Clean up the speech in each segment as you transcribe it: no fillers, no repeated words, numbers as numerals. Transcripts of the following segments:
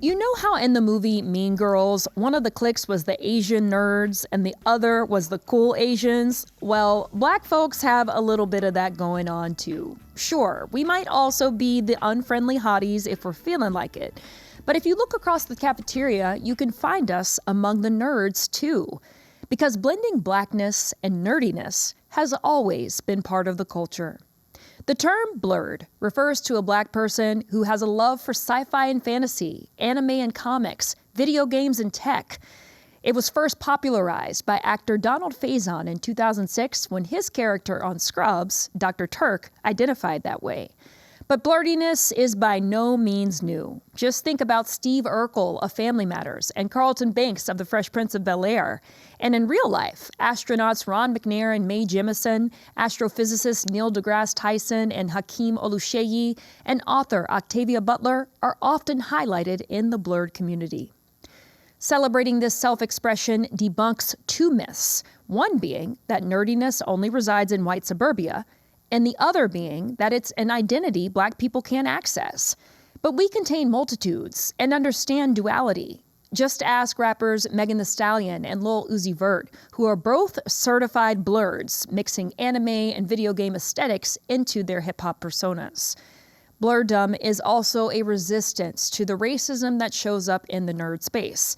You know how in the movie Mean Girls, one of the cliques was the Asian nerds and the other was the cool Asians? Well, black folks have a little bit of that going on too. Sure, we might also be the unfriendly hotties if we're feeling like it. But if you look across the cafeteria, you can find us among the nerds too. Because blending blackness and nerdiness has always been part of the culture. The term blerd refers to a black person who has a love for sci-fi and fantasy, anime and comics, video games and tech. It was first popularized by actor Donald Faison in 2006 when his character on Scrubs, Dr. Turk, identified that way. But blerdiness is by no means new. Just think about Steve Urkel of Family Matters and Carlton Banks of The Fresh Prince of Bel-Air. And in real life, astronauts Ron McNair and Mae Jemison, astrophysicist Neil deGrasse Tyson and Hakeem Oluseyi, and author Octavia Butler are often highlighted in the blerd community. Celebrating this self-expression debunks two myths, one being that nerdiness only resides in white suburbia, and the other being that it's an identity black people can't access. But we contain multitudes and understand duality. Just ask rappers Megan Thee Stallion and Lil Uzi Vert, who are both certified blerds, mixing anime and video game aesthetics into their hip-hop personas. Blerdom is also a resistance to the racism that shows up in the nerd space.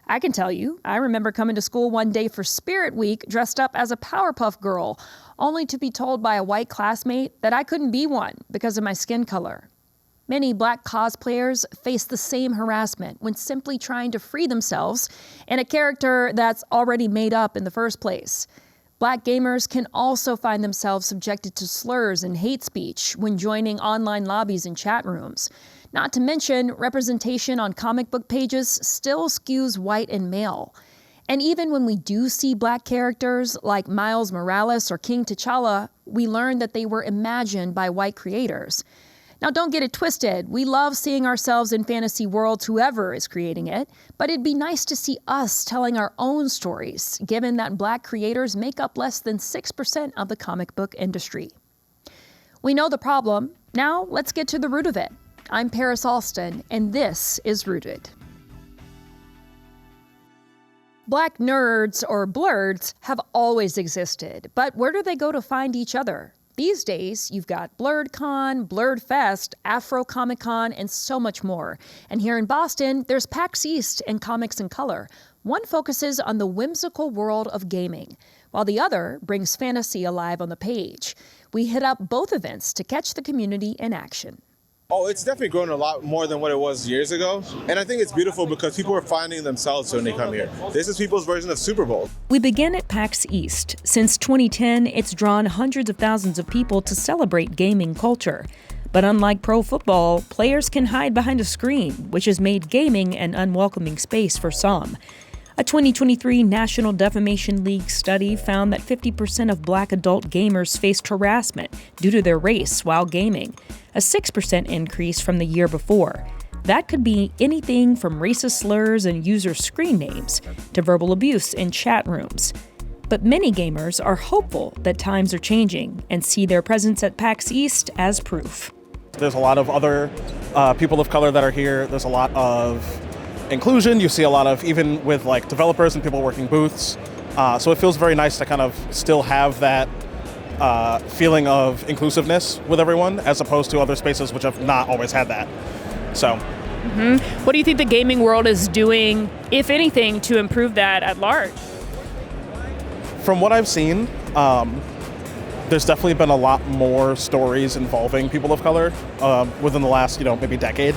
I can tell you, I remember coming to school one day for Spirit Week dressed up as a Powerpuff Girl, only to be told by a white classmate that I couldn't be one because of my skin color. Many black cosplayers face the same harassment when simply trying to free themselves in a character that's already made up in the first place. Black gamers can also find themselves subjected to slurs and hate speech when joining online lobbies and chat rooms. Not to mention, representation on comic book pages still skews white and male. And even when we do see black characters like Miles Morales or King T'Challa, we learn that they were imagined by white creators. Now, don't get it twisted. We love seeing ourselves in fantasy worlds, whoever is creating it, but it'd be nice to see us telling our own stories, given that black creators make up less than 6% of the comic book industry. We know the problem. Now, let's get to the root of it. I'm Paris Alston, and this is Rooted. Black nerds, or blerds, have always existed, but where do they go to find each other? These days, you've got BlerdCon, BlerdFest, Afro Comic Con, and so much more. And here in Boston, there's PAX East and Comics in Color. One focuses on the whimsical world of gaming, while the other brings fantasy alive on the page. We hit up both events to catch the community in action. Oh, it's definitely grown a lot more than what it was years ago. And I think it's beautiful because people are finding themselves when they come here. This is people's version of Super Bowl. We begin at PAX East. Since 2010, it's drawn hundreds of thousands of people to celebrate gaming culture. But unlike pro football, players can hide behind a screen, which has made gaming an unwelcoming space for some. A 2023 National Defamation League study found that 50% of black adult gamers faced harassment due to their race while gaming, a 6% increase from the year before. That could be anything from racist slurs and user screen names to verbal abuse in chat rooms. But many gamers are hopeful that times are changing and see their presence at PAX East as proof. There's a lot of other people of color that are here. There's a lot of inclusion. You see a lot of, even with like developers and people working booths. So it feels very nice to kind of still have that feeling of inclusiveness with everyone, as opposed to other spaces which have not always had that. So. What do you think the gaming world is doing, if anything, to improve that at large? From what I've seen, there's definitely been a lot more stories involving people of color within the last, maybe decade.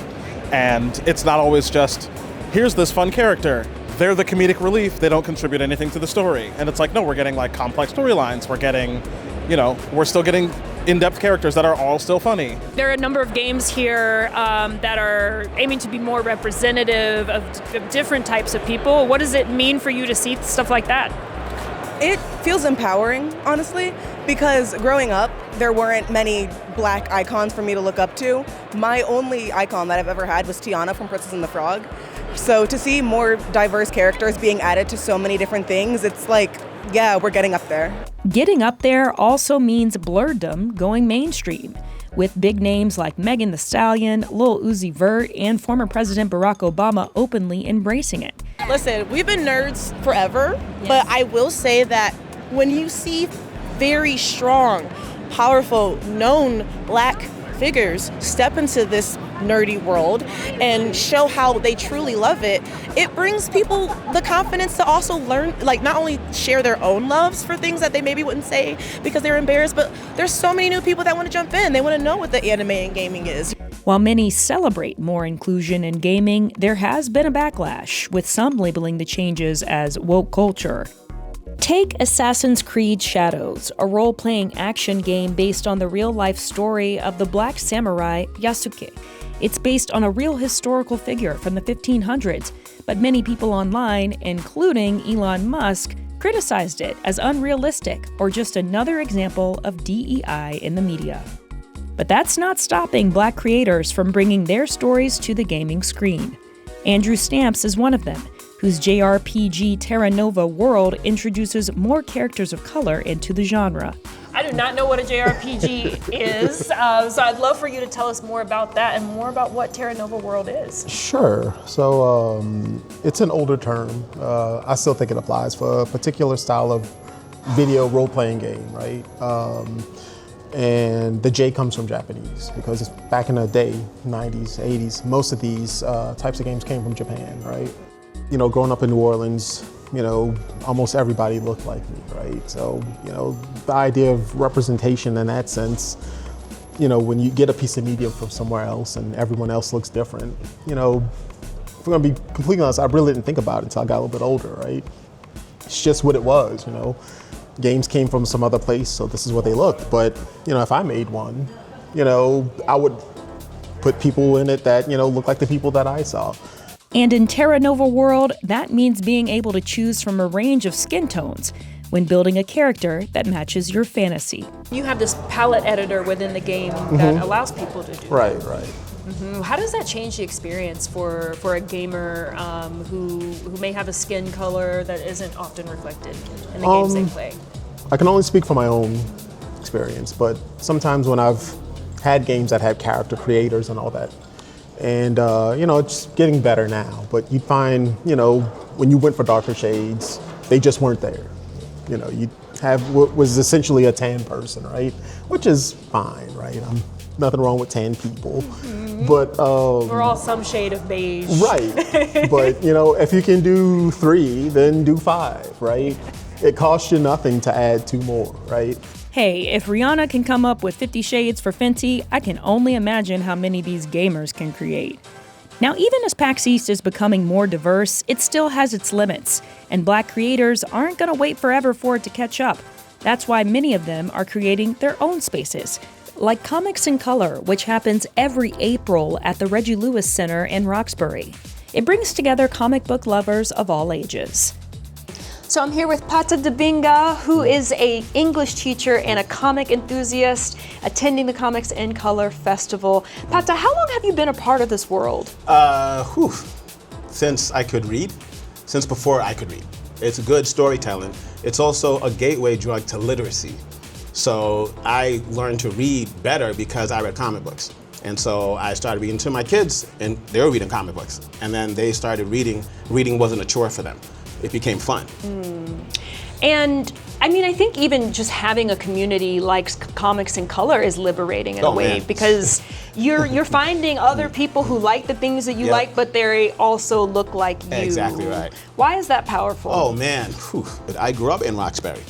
And it's not always just, here's this fun character. They're the comedic relief. They don't contribute anything to the story. And it's like, no, we're getting like complex storylines. We're getting, we're still getting in-depth characters that are all still funny. There are a number of games here that are aiming to be more representative of different types of people. What does it mean for you to see stuff like that? It feels empowering, honestly, because growing up, there weren't many black icons for me to look up to. My only icon that I've ever had was Tiana from Princess and the Frog. So to see more diverse characters being added to so many different things, it's like, yeah, we're getting up there. Getting up there also means blerdom going mainstream. with big names like Megan Thee Stallion, Lil Uzi Vert, and former President Barack Obama openly embracing it. Listen, we've been nerds forever, but I will say that when you see very strong, powerful, known Black figures step into this nerdy world and show how they truly love it, it brings people the confidence to also learn, like not only share their own loves for things that they maybe wouldn't say because they're embarrassed, but there's so many new people that want to jump in. They want to know what the anime and gaming is. While many celebrate more inclusion in gaming, there has been a backlash, with some labeling the changes as woke culture. Take Assassin's Creed Shadows, a role-playing action game based on the real-life story of the black samurai Yasuke. It's based on a real historical figure from the 1500s, but many people online, including Elon Musk, criticized it as unrealistic or just another example of DEI in the media. But that's not stopping Black creators from bringing their stories to the gaming screen. Andrew Stamps is one of them, whose JRPG Terra Nova World introduces more characters of color into the genre. I do not know what a JRPG is, so I'd love for you to tell us more about that and more about what Terra Nova World is. Sure. So it's an older term. I still think it applies for a particular style of video role-playing game, right? And the J comes from Japanese because back in the day, 90s, 80s, most of these types of games came from Japan, right? You know, growing up in New Orleans, you know, almost everybody looked like me, right? So, you know, the idea of representation in that sense, you know, when you get a piece of media from somewhere else and everyone else looks different, you know, if we're gonna be completely honest, I really didn't think about it until I got a little bit older, right? It's just what it was, you know. Games came from some other place, so this is what they looked. But, you know, if I made one, you know, I would put people in it that, you know, look like the people that I saw. And in Terra Nova World, that means being able to choose from a range of skin tones when building a character that matches your fantasy. You have this palette editor within the game that allows people to do Right, that. right. How does that change the experience for a gamer who may have a skin color that isn't often reflected in the games they play? I can only speak for my own experience, but sometimes when I've had games that had character creators and all that, and you know, it's getting better now, but you'd find, you know, when you went for darker shades, they just weren't there. You know, you have what was essentially a tan person, right? Which is fine, right? Nothing wrong with tan people, but We're all some shade of beige. right. But you know, if you can do 3, then do 5, right? It costs you nothing to add 2 more, right? Hey, if Rihanna can come up with 50 shades for Fenty, I can only imagine how many these gamers can create. Now, even as PAX East is becoming more diverse, it still has its limits, and Black creators aren't going to wait forever for it to catch up. That's why many of them are creating their own spaces, like Comics in Color, which happens every April at the Reggie Lewis Center in Roxbury. It brings together comic book lovers of all ages. So I'm here with Pata Debinga, who is an English teacher and a comic enthusiast attending the Comics in Color Festival. Pata, how long have you been a part of this world? Since I could read, since before I could read. It's good storytelling. It's also a gateway drug to literacy. So I learned to read better because I read comic books. And so I started reading to my kids, and they were reading comic books. And then they started reading. Reading wasn't a chore for them. It became fun. And I mean, I think even just having a community like Comics in Color is liberating in a way, because you're finding other people who like the things that you like, but they also look like you. Exactly right. Why is that powerful? Oh man, I grew up in Roxbury.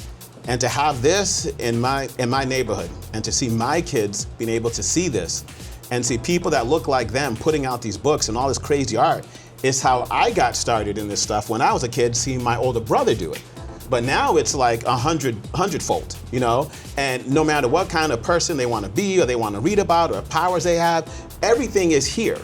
And to have this in my neighborhood, and to see my kids being able to see this, and see people that look like them putting out these books and all this crazy art, is how I got started in this stuff when I was a kid, seeing my older brother do it. But now it's like 100-fold, you know? And no matter what kind of person they want to be, or they want to read about, or powers they have, everything is here.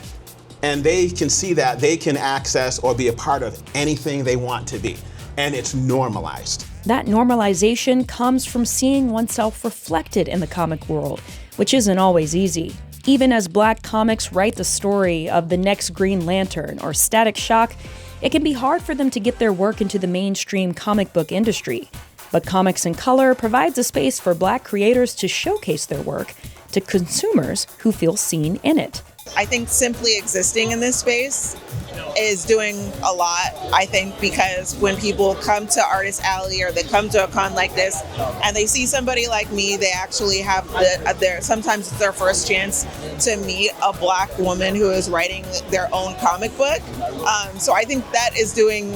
And they can see that they can access or be a part of anything they want to be. And it's normalized. That normalization comes from seeing oneself reflected in the comic world, which isn't always easy. Even as Black comics write the story of the next Green Lantern or Static Shock, it can be hard for them to get their work into the mainstream comic book industry. But Comics in Color provides a space for Black creators to showcase their work, to consumers who feel seen in it. I think simply existing in this space is doing a lot, I think, because when people come to Artist Alley or they come to a con like this and they see somebody like me, they actually have sometimes it's their first chance to meet a Black woman who is writing their own comic book. So I think that is doing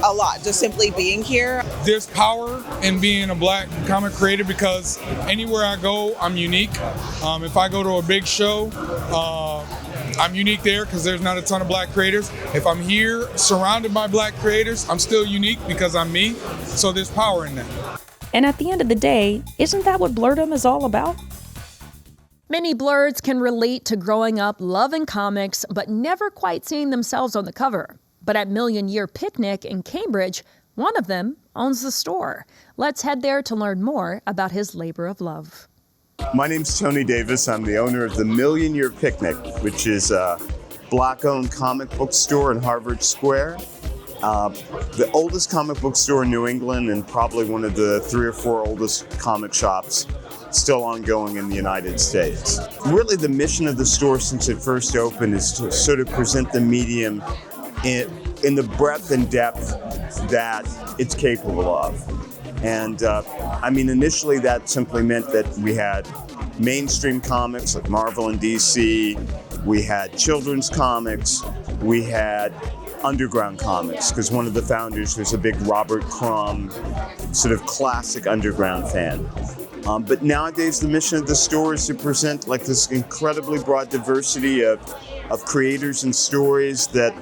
a lot, just simply being here. There's power in being a Black comic creator because anywhere I go, I'm unique. If I go to a big show, I'm unique there because there's not a ton of Black creators. If I'm here surrounded by Black creators, I'm still unique because I'm me. So there's power in that. And at the end of the day, isn't that what blerdom is all about? Many blerds can relate to growing up loving comics, but never quite seeing themselves on the cover. But at Million Year Picnic in Cambridge, one of them owns the store. Let's head there to learn more about his labor of love. My name's Tony Davis. I'm the owner of the Million Year Picnic, which is a Black-owned comic book store in Harvard Square. The oldest comic book store in New England and probably one of the 3 or 4 oldest comic shops still ongoing in the United States. Really, the mission of the store since it first opened is to sort of present the medium in the breadth and depth that it's capable of. And initially that simply meant that we had mainstream comics like Marvel and DC, we had children's comics, we had underground comics, because one of the founders was a big Robert Crumb, sort of classic underground fan. But nowadays the mission of the store is to present like this incredibly broad diversity of creators and stories that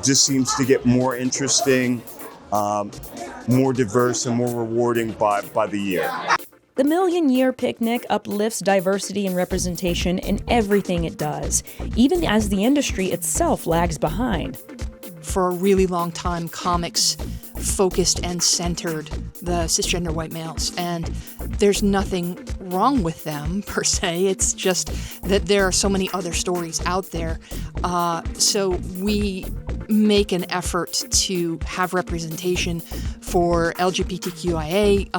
just seems to get more interesting, more diverse and more rewarding by the year. The Million Year Picnic uplifts diversity and representation in everything it does, even as the industry itself lags behind. For a really long time, comics focused and centered the cisgender white males, and there's nothing wrong with them per se. It's just that there are so many other stories out there. So we make an effort to have representation for LGBTQIA.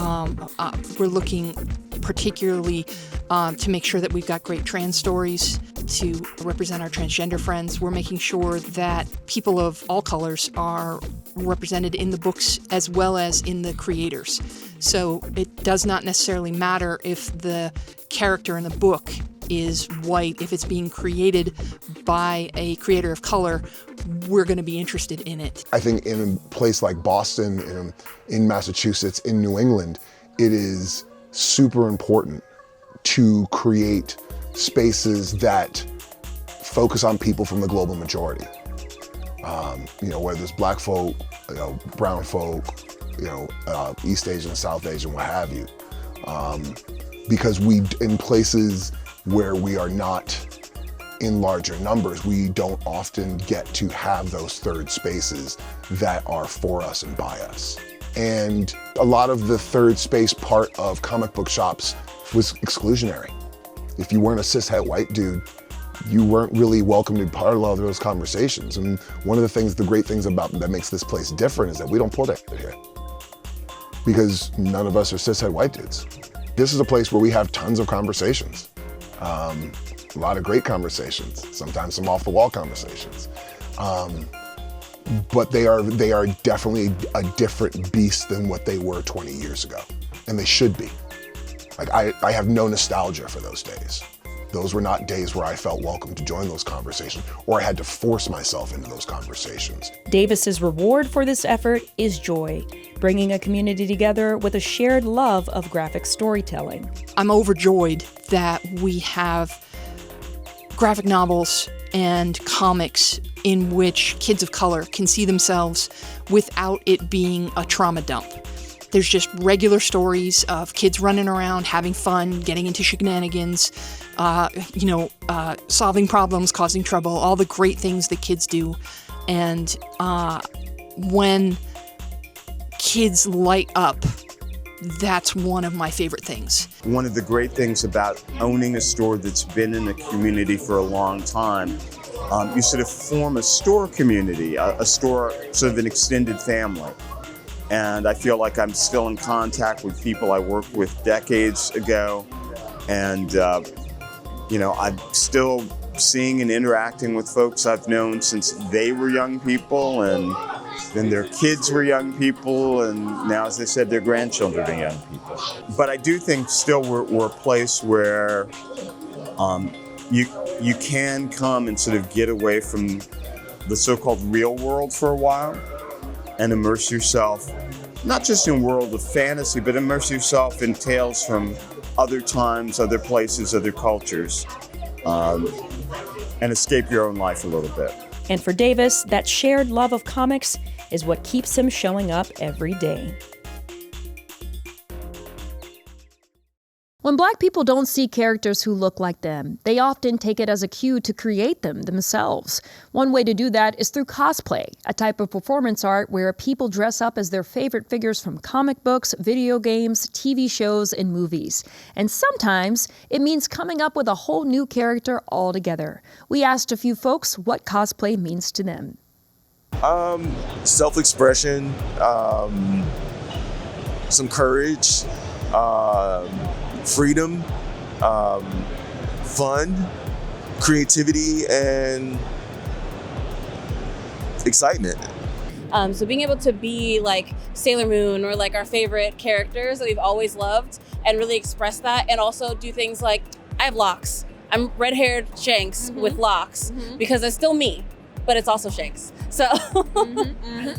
We're looking particularly to make sure that we've got great trans stories to represent our transgender friends. We're making sure that people of all colors are represented in the books as well as in the creators. So it does not necessarily matter if the character in the book is white. If it's being created by a creator of color, we're going to be interested in it. I think in a place like Boston, in Massachusetts, in New England, it is super important to create spaces that focus on people from the global majority. Whether it's Black folk, brown folk, East Asian, South Asian, what have you. Because in places where we are not in larger numbers, we don't often get to have those third spaces that are for us and by us. And a lot of the third space part of comic book shops was exclusionary. If you weren't a cishet white dude, you weren't really welcome to be part of a lot of those conversations. And one of the great things about that makes this place different is that we don't pull that here. Because none of us are cishet white dudes. This is a place where we have tons of conversations. A lot of great conversations, sometimes some off the wall conversations. But they are definitely a different beast than what they were 20 years ago. And they should be. Like I have no nostalgia for those days. Those were not days where I felt welcome to join those conversations or I had to force myself into those conversations. Davis's reward for this effort is joy, bringing a community together with a shared love of graphic storytelling. I'm overjoyed that we have graphic novels and comics in which kids of color can see themselves without it being a trauma dump. There's just regular stories of kids running around, having fun, getting into shenanigans, solving problems, causing trouble, all the great things that kids do. And when kids light up, that's one of my favorite things. One of the great things about owning a store that's been in a community for a long time, you sort of form a store community, a store, sort of an extended family. And I feel like I'm still in contact with people I worked with decades ago. And, I'm still seeing and interacting with folks I've known since they were young people, and then their kids were young people, and now, as they said, their grandchildren are young people. But I do think still we're a place where you can come and sort of get away from the so-called real world for a while and immerse yourself, not just in a world of fantasy, but immerse yourself in tales from other times, other places, other cultures, and escape your own life a little bit. And for Davis, that shared love of comics is what keeps him showing up every day. When Black people don't see characters who look like them, they often take it as a cue to create them themselves. One way to do that is through cosplay, a type of performance art where people dress up as their favorite figures from comic books, video games, TV shows, and movies. And sometimes it means coming up with a whole new character altogether. We asked a few folks what cosplay means to them. Self-expression, some courage, freedom, fun, creativity, and excitement. So being able to be like Sailor Moon or like our favorite characters that we've always loved and really express that, and also do things like, I have locks. I'm red-haired Shanks with locks because it's still me, but it's also Shanks. So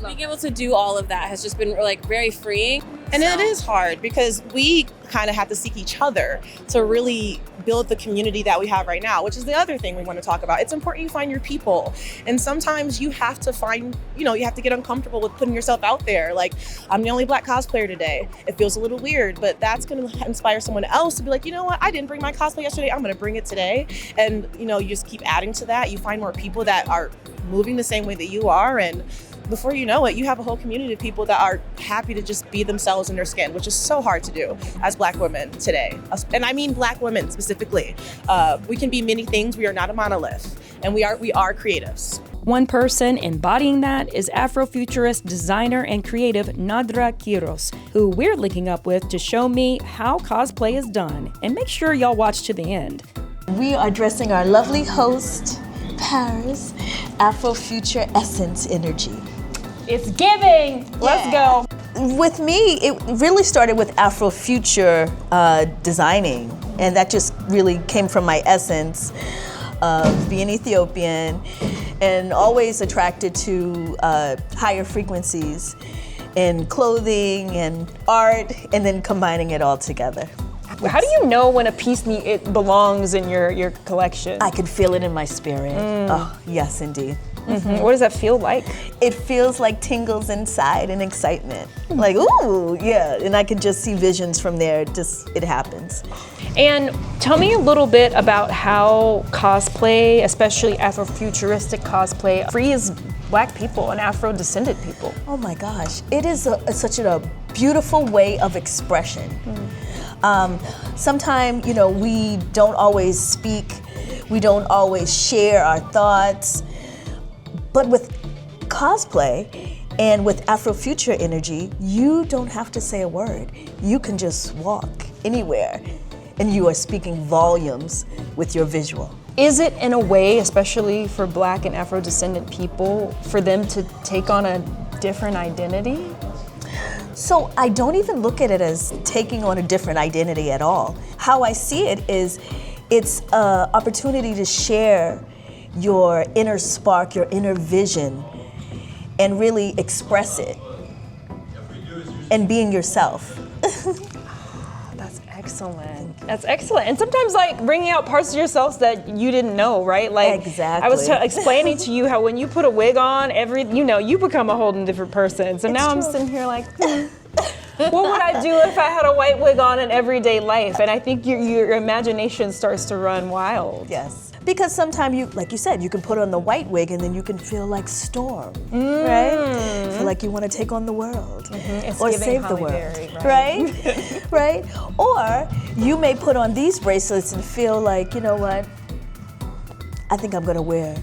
being able to do all of that has just been like very freeing. And it is hard because we kind of have to seek each other to really build the community that we have right now, which is the other thing we want to talk about. It's important you find your people. And sometimes you have to find, you have to get uncomfortable with putting yourself out there. Like, I'm the only Black cosplayer today. It feels a little weird, but that's going to inspire someone else to be like, you know what? I didn't bring my cosplay yesterday. I'm going to bring it today. And, you just keep adding to that. You find more people that are moving the same way that you are. And before you know it, you have a whole community of people that are happy to just be themselves in their skin, which is so hard to do as Black women today. And I mean Black women specifically. We can be many things. We are not a monolith, and we are creatives. One person embodying that is Afrofuturist designer and creative Nadra Quiros, who we're linking up with to show me how cosplay is done. And make sure y'all watch to the end. We are dressing our lovely host, Paris, Afrofuture Essence Energy. It's giving! Let's go! With me, it really started with Afrofuture designing, and that just really came from my essence of being Ethiopian and always attracted to higher frequencies in clothing and art, and then combining it all together. How do you know when a piece it belongs in your collection? I can feel it in my spirit. Oh, yes, indeed. What does that feel like? It feels like tingles inside and excitement. Like, ooh, yeah. And I can just see visions from there. It happens. And tell me a little bit about how cosplay, especially Afrofuturistic cosplay, frees Black people and Afro-descended people. Oh my gosh. It is such a beautiful way of expression. Sometimes, we don't always speak, we don't always share our thoughts, but with cosplay and with Afrofuture energy, you don't have to say a word. You can just walk anywhere, and you are speaking volumes with your visual. Is it in a way, especially for Black and Afro-descendant people, for them to take on a different identity? So I don't even look at it as taking on a different identity at all. How I see it is it's an opportunity to share your inner spark, your inner vision, and really express it and being yourself. That's excellent. That's excellent. And sometimes bringing out parts of yourselves that you didn't know, right? Exactly. I was explaining to you how when you put a wig on, you become a whole different person. So now I'm sitting here like, what would I do if I had a white wig on in everyday life? And I think your imagination starts to run wild. Yes. Because sometimes like you said, you can put on the white wig and then you can feel like Storm, right? Feel like you want to take on the world or save the world, Berry, right? Right? Or you may put on these bracelets and feel like, you know what? I think I'm going to wear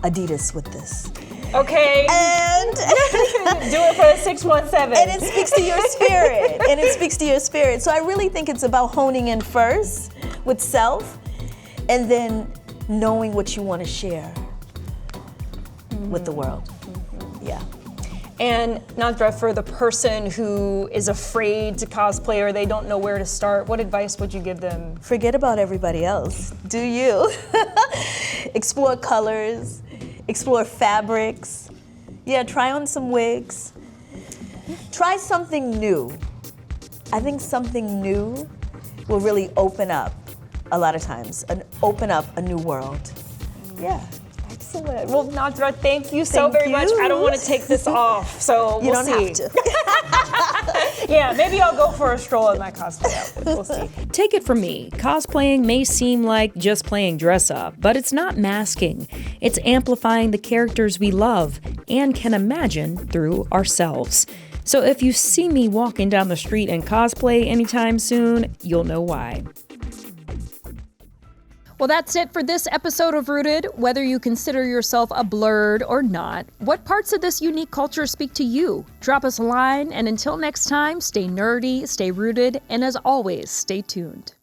Adidas with this. Okay. And do it for 617. And it speaks to your spirit. So I really think it's about honing in first with self, and then knowing what you want to share with the world. Yeah. And Nadra, for the person who is afraid to cosplay or they don't know where to start, what advice would you give them? Forget about everybody else. Do you. Explore colors, explore fabrics. Yeah, try on some wigs. Try something new. I think something new will really open up a lot of times, and open up a new world. Yeah. Excellent. Well, Nadra, thank you so very much. I don't want to take this off, so You we'll don't see. have to. Yeah, maybe I'll go for a stroll in my cosplay outfit. We'll see. Take it from me, cosplaying may seem like just playing dress up, but it's not masking. It's amplifying the characters we love and can imagine through ourselves. So if you see me walking down the street in cosplay anytime soon, you'll know why. Well, that's it for this episode of Rooted. Whether you consider yourself a blerd or not, what parts of this unique culture speak to you? Drop us a line, and until next time, stay nerdy, stay rooted, and as always, stay tuned.